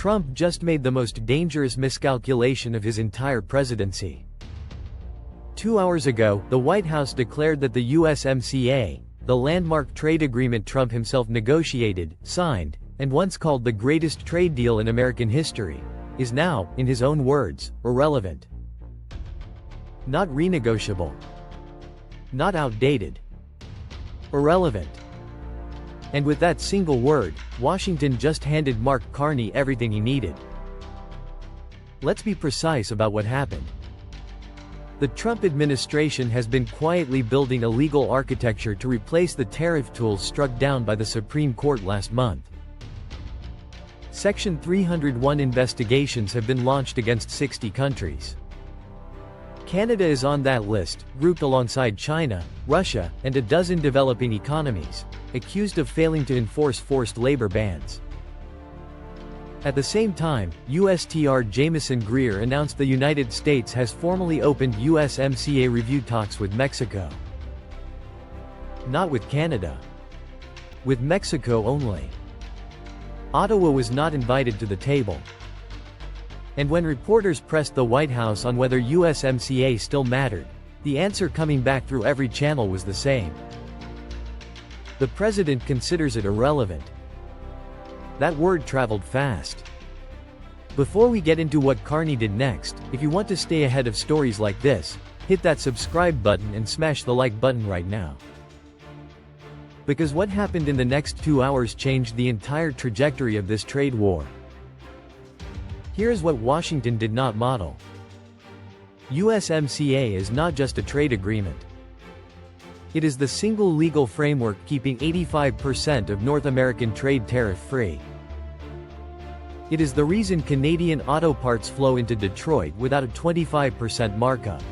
Trump just made the most dangerous miscalculation of his entire presidency. 2 hours ago, the White House declared that the USMCA, the landmark trade agreement Trump himself negotiated, signed, and once called the greatest trade deal in American history, is now, in his own words, irrelevant. Not renegotiable. Not outdated. Irrelevant. And with that single word, Washington just handed Mark Carney everything he needed. Let's be precise about what happened. The Trump administration has been quietly building a legal architecture to replace the tariff tools struck down by the Supreme Court last month. Section 301 investigations have been launched against 60 countries. Canada is on that list, grouped alongside China, Russia, and a dozen developing economies, accused of failing to enforce forced labor bans. At the same time, USTR Jamieson Greer announced the United States has formally opened USMCA review talks with Mexico. Not with Canada. With Mexico only. Ottawa was not invited to the table. And when reporters pressed the White House on whether USMCA still mattered, the answer coming back through every channel was the same. The president considers it irrelevant. That word traveled fast. Before we get into what Carney did next, if you want to stay ahead of stories like this, hit that subscribe button and smash the like button right now. Because what happened in the next 2 hours changed the entire trajectory of this trade war. Here's what Washington did not model. USMCA is not just a trade agreement. It is the single legal framework keeping 85% of North American trade tariff-free. It is the reason Canadian auto parts flow into Detroit without a 25% markup.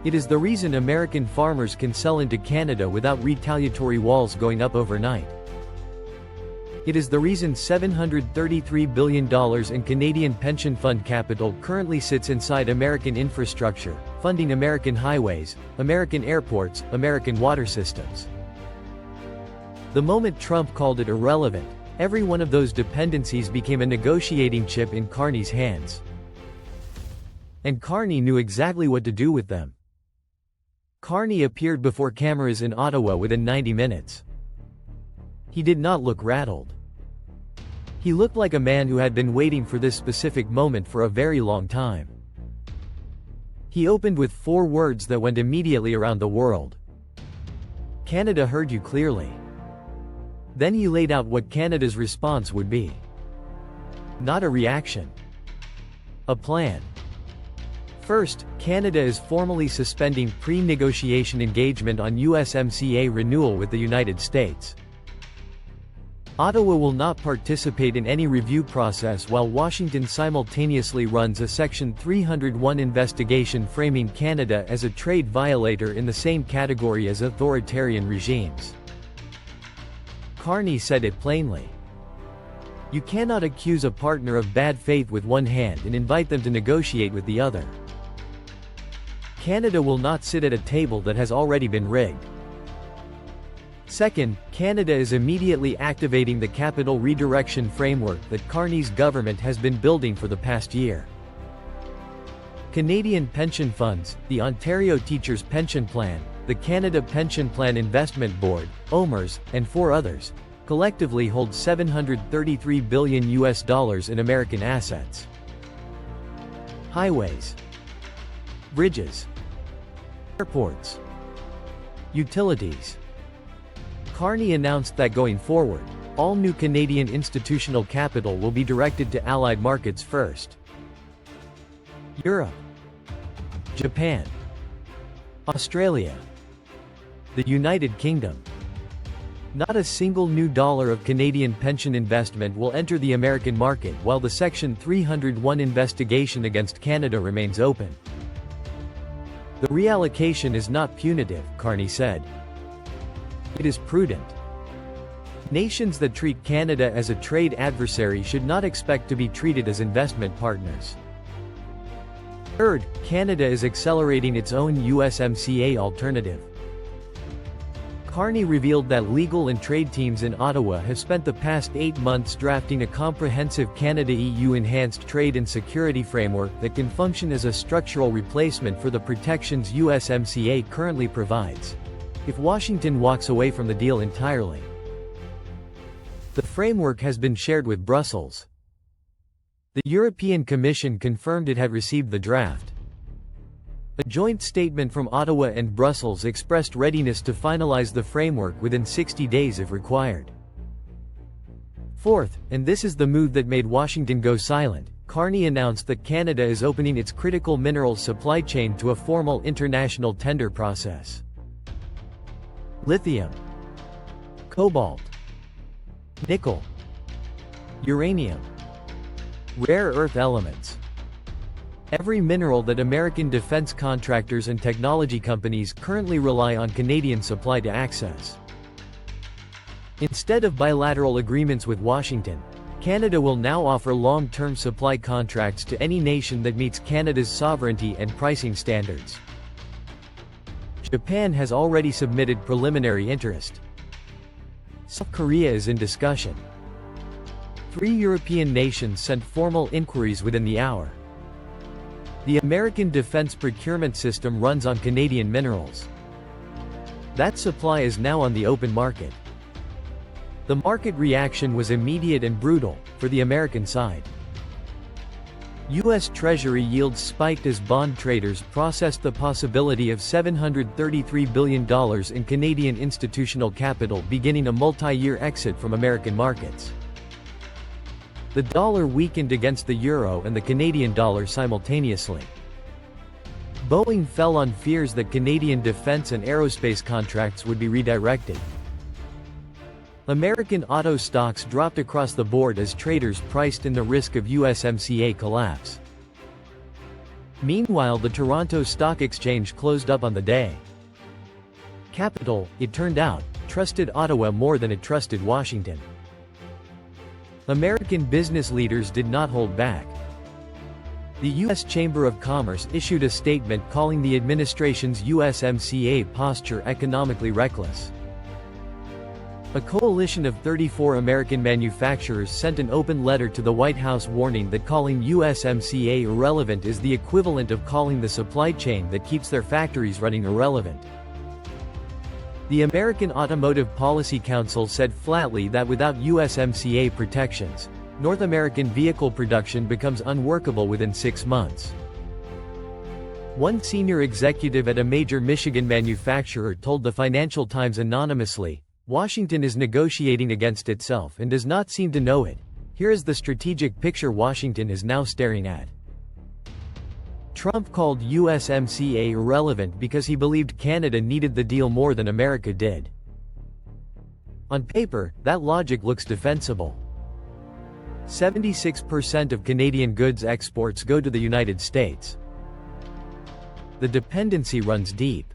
It is the reason American farmers can sell into Canada without retaliatory walls going up overnight. It is the reason $733 billion in Canadian pension fund capital currently sits inside American infrastructure, funding American highways, American airports, American water systems. The moment Trump called it irrelevant, every one of those dependencies became a negotiating chip in Carney's hands. And Carney knew exactly what to do with them. Carney appeared before cameras in Ottawa within 90 minutes. He did not look rattled. He looked like a man who had been waiting for this specific moment for a very long time. He opened with 4 words that went immediately around the world. Canada heard you clearly. Then he laid out what Canada's response would be. Not a reaction. A plan. First, Canada is formally suspending pre-negotiation engagement on USMCA renewal with the United States. Ottawa will not participate in any review process while Washington simultaneously runs a Section 301 investigation framing Canada as a trade violator in the same category as authoritarian regimes. Carney said it plainly. You cannot accuse a partner of bad faith with one hand and invite them to negotiate with the other. Canada will not sit at a table that has already been rigged. Second, Canada is immediately activating the capital redirection framework that Carney's government has been building for the past year. Canadian pension funds, the Ontario Teachers' Pension Plan, the Canada Pension Plan Investment Board, OMERS, and 4 others, collectively hold $733 billion in American assets. Highways. Bridges. Airports. Utilities. Carney announced that going forward, all new Canadian institutional capital will be directed to allied markets first. Europe. Japan. Australia. The United Kingdom. Not a single new dollar of Canadian pension investment will enter the American market while the Section 301 investigation against Canada remains open. The reallocation is not punitive, Carney said. It is prudent. Nations that treat Canada as a trade adversary should not expect to be treated as investment partners. Third, Canada is accelerating its own USMCA alternative. Carney revealed that legal and trade teams in Ottawa have spent the past 8 months drafting a comprehensive Canada-EU enhanced trade and security framework that can function as a structural replacement for the protections USMCA currently provides, if Washington walks away from the deal entirely. The framework has been shared with Brussels. The European Commission confirmed it had received the draft. A joint statement from Ottawa and Brussels expressed readiness to finalize the framework within 60 days if required. Fourth, and this is the move that made Washington go silent, Carney announced that Canada is opening its critical minerals supply chain to a formal international tender process. Lithium, cobalt, nickel, uranium, rare earth elements. Every mineral that American defense contractors and technology companies currently rely on Canadian supply to access. Instead of bilateral agreements with Washington, Canada will now offer long-term supply contracts to any nation that meets Canada's sovereignty and pricing standards. Japan has already submitted preliminary interest. South Korea is in discussion. 3 European nations sent formal inquiries within the hour. The American defense procurement system runs on Canadian minerals. That supply is now on the open market. The market reaction was immediate and brutal, for the American side. U.S. Treasury yields spiked as bond traders processed the possibility of $733 billion in Canadian institutional capital beginning a multi-year exit from American markets. The dollar weakened against the euro and the Canadian dollar simultaneously. Boeing fell on fears that Canadian defense and aerospace contracts would be redirected. American auto stocks dropped across the board as traders priced in the risk of USMCA collapse. Meanwhile, the Toronto Stock Exchange closed up on the day. Capital, it turned out, trusted Ottawa more than it trusted Washington. American business leaders did not hold back. The U.S. Chamber of Commerce issued a statement calling the administration's USMCA posture economically reckless. A coalition of 34 American manufacturers sent an open letter to the White House warning that calling USMCA irrelevant is the equivalent of calling the supply chain that keeps their factories running irrelevant. The American Automotive Policy Council said flatly that without USMCA protections, North American vehicle production becomes unworkable within 6 months. One senior executive at a major Michigan manufacturer told the Financial Times anonymously, "Washington is negotiating against itself and does not seem to know it. Here is the strategic picture Washington is now staring at." Trump called USMCA irrelevant because he believed Canada needed the deal more than America did. On paper, that logic looks defensible. 76% of Canadian goods exports go to the United States. The dependency runs deep.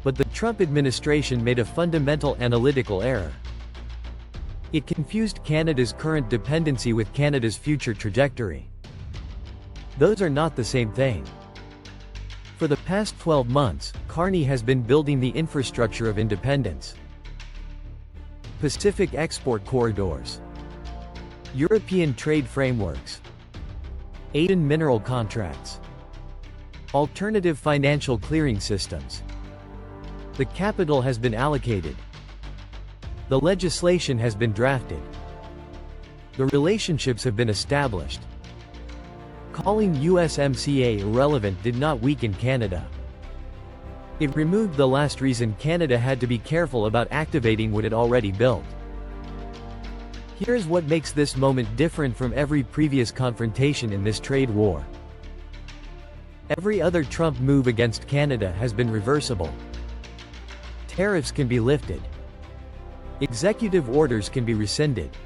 But the Trump administration made a fundamental analytical error. It confused Canada's current dependency with Canada's future trajectory. Those are not the same thing. For the past 12 months, Carney has been building the infrastructure of independence. Pacific export corridors. European trade frameworks. Asian mineral contracts. Alternative financial clearing systems. The capital has been allocated. The legislation has been drafted. The relationships have been established. Calling USMCA irrelevant did not weaken Canada. It removed the last reason Canada had to be careful about activating what it already built. Here's what makes this moment different from every previous confrontation in this trade war. Every other Trump move against Canada has been reversible. Tariffs can be lifted. Executive orders can be rescinded.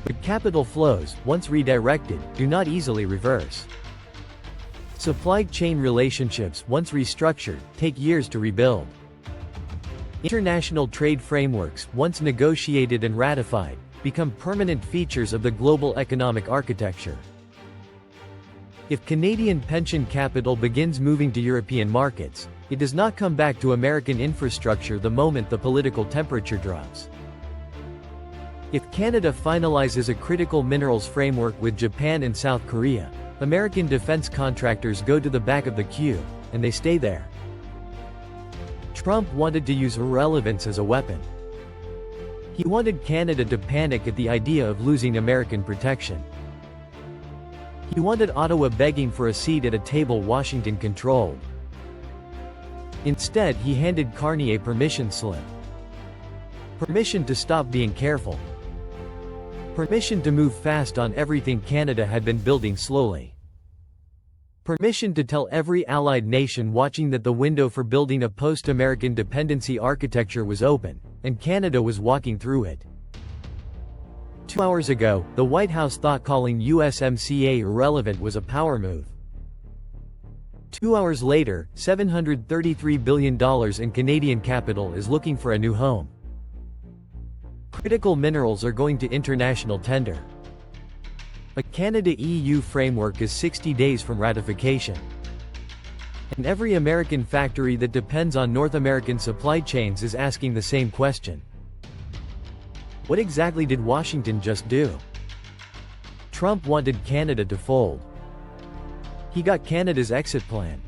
But capital flows, once redirected, do not easily reverse. Supply chain relationships, once restructured, take years to rebuild. International trade frameworks, once negotiated and ratified, become permanent features of the global economic architecture. If Canadian pension capital begins moving to European markets, it does not come back to American infrastructure the moment the political temperature drops. If Canada finalizes a critical minerals framework with Japan and South Korea, American defense contractors go to the back of the queue, and they stay there. Trump wanted to use irrelevance as a weapon. He wanted Canada to panic at the idea of losing American protection. He wanted Ottawa begging for a seat at a table Washington controlled. Instead, he handed Carney a permission slip. Permission to stop being careful. Permission to move fast on everything Canada had been building slowly. Permission to tell every allied nation watching that the window for building a post-American dependency architecture was open, and Canada was walking through it. 2 hours ago, the White House thought calling USMCA irrelevant was a power move. 2 hours later, $733 billion in Canadian capital is looking for a new home. Critical minerals are going to international tender. A Canada-EU framework is 60 days from ratification. And every American factory that depends on North American supply chains is asking the same question. What exactly did Washington just do? Trump wanted Canada to fold. He got Canada's exit plan.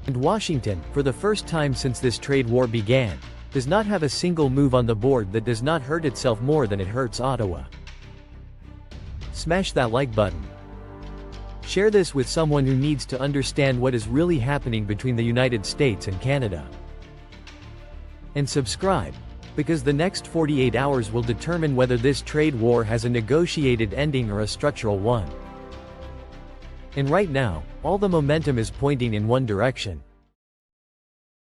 And Washington, for the first time since this trade war began, does not have a single move on the board that does not hurt itself more than it hurts Ottawa. Smash that like button. Share this with someone who needs to understand what is really happening between the United States and Canada. And subscribe, because the next 48 hours will determine whether this trade war has a negotiated ending or a structural one. And right now, all the momentum is pointing in one direction.